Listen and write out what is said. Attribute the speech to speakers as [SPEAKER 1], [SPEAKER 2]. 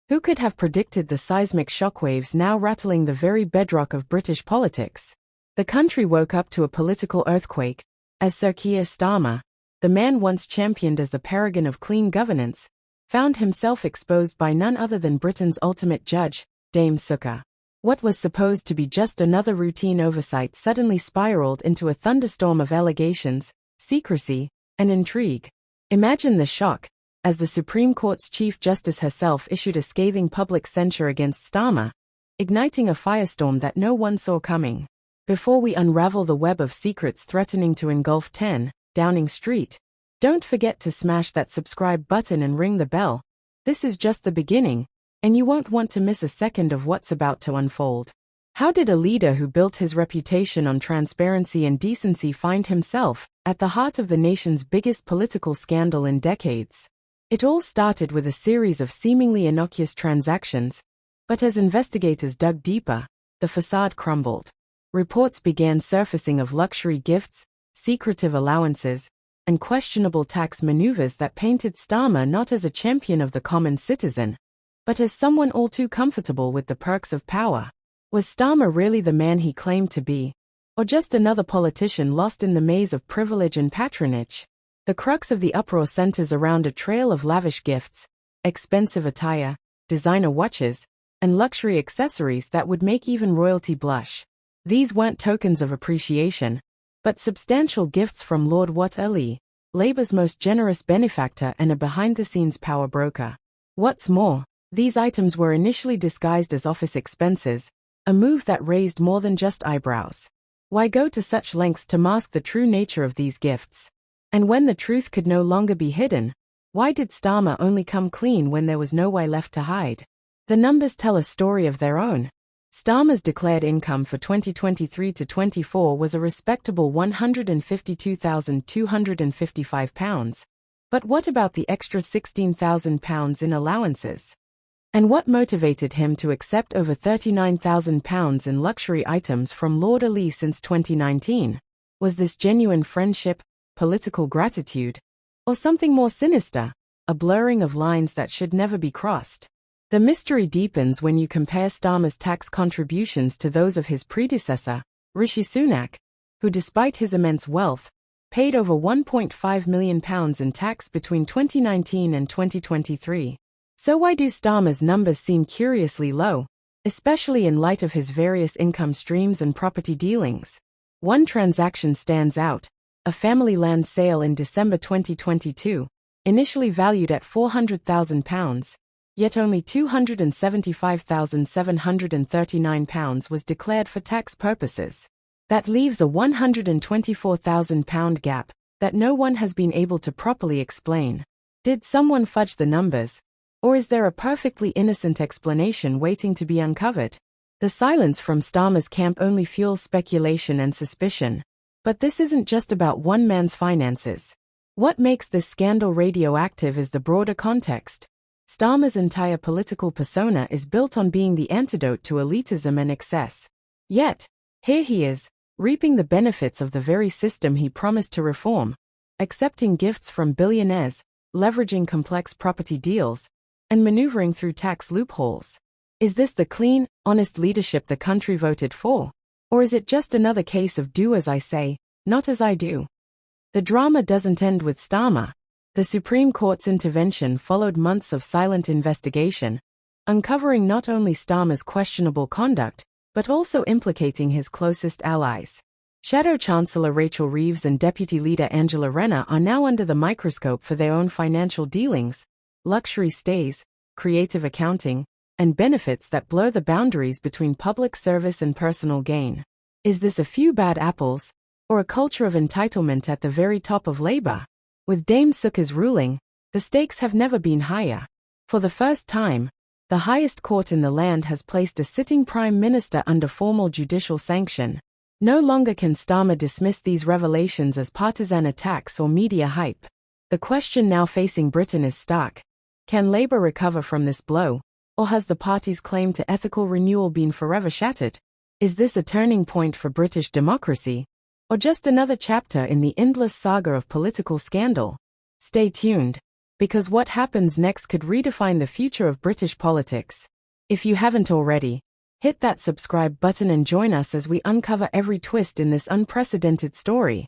[SPEAKER 1] Who could have predicted the seismic shockwaves now rattling the very bedrock of British politics? The country woke up to a political earthquake, as Sir Keir Starmer, the man once championed as the paragon of clean governance, found himself exposed by none other than Britain's ultimate judge, Dame Sukar. What was supposed to be just another routine oversight suddenly spiraled into a thunderstorm of allegations, secrecy, and intrigue. Imagine the shock, as the Supreme Court's Chief Justice herself issued a scathing public censure against Starmer, igniting a firestorm that no one saw coming. Before we unravel the web of secrets threatening to engulf 10 Downing Street, don't forget to smash that subscribe button and ring the bell. This is just the beginning, and you won't want to miss a second of what's about to unfold. How did a leader who built his reputation on transparency and decency find himself at the heart of the nation's biggest political scandal in decades? It all started with a series of seemingly innocuous transactions, but as investigators dug deeper, the facade crumbled. Reports began surfacing of luxury gifts, secretive allowances, and questionable tax maneuvers that painted Starmer not as a champion of the common citizen, but as someone all too comfortable with the perks of power. Was Starmer really the man he claimed to be, or just another politician lost in the maze of privilege and patronage? The crux of the uproar centers around a trail of lavish gifts, expensive attire, designer watches, and luxury accessories that would make even royalty blush. These weren't tokens of appreciation, but substantial gifts from Lord Wat Ali, Labour's most generous benefactor and a behind-the-scenes power broker. What's more, these items were initially disguised as office expenses, a move that raised more than just eyebrows. Why go to such lengths to mask the true nature of these gifts? And when the truth could no longer be hidden, why did Starmer only come clean when there was no way left to hide? The numbers tell a story of their own. Starmer's declared income for 2023 to 24 was a respectable £152,255. But what about the extra £16,000 in allowances? And what motivated him to accept over £39,000 in luxury items from Lord Ali since 2019? Was this genuine friendship, political gratitude, or something more sinister, a blurring of lines that should never be crossed? The mystery deepens when you compare Starmer's tax contributions to those of his predecessor, Rishi Sunak, who despite his immense wealth, paid over £1.5 million in tax between 2019 and 2023. So why do Starmer's numbers seem curiously low, especially in light of his various income streams and property dealings? One transaction stands out: a family land sale in December 2022, initially valued at £400,000, yet only £275,739 was declared for tax purposes. That leaves a £124,000 gap that no one has been able to properly explain. Did someone fudge the numbers? Or is there a perfectly innocent explanation waiting to be uncovered? The silence from Starmer's camp only fuels speculation and suspicion. But this isn't just about one man's finances. What makes this scandal radioactive is the broader context. Starmer's entire political persona is built on being the antidote to elitism and excess. Yet, here he is, reaping the benefits of the very system he promised to reform, accepting gifts from billionaires, leveraging complex property deals, and maneuvering through tax loopholes. Is this the clean, honest leadership the country voted for? Or is it just another case of do as I say, not as I do? The drama doesn't end with Starmer. The Supreme Court's intervention followed months of silent investigation, uncovering not only Starmer's questionable conduct, but also implicating his closest allies. Shadow Chancellor Rachel Reeves and Deputy Leader Angela Rayner are now under the microscope for their own financial dealings, luxury stays, creative accounting, and benefits that blur the boundaries between public service and personal gain. Is this a few bad apples, or a culture of entitlement at the very top of Labour? With Dame Sukar's ruling, the stakes have never been higher. For the first time, the highest court in the land has placed a sitting Prime Minister under formal judicial sanction. No longer can Starmer dismiss these revelations as partisan attacks or media hype. The question now facing Britain is stark. Can Labour recover from this blow? Or has the party's claim to ethical renewal been forever shattered? Is this a turning point for British democracy? Or just another chapter in the endless saga of political scandal? Stay tuned. Because what happens next could redefine the future of British politics. If you haven't already, hit that subscribe button and join us as we uncover every twist in this unprecedented story.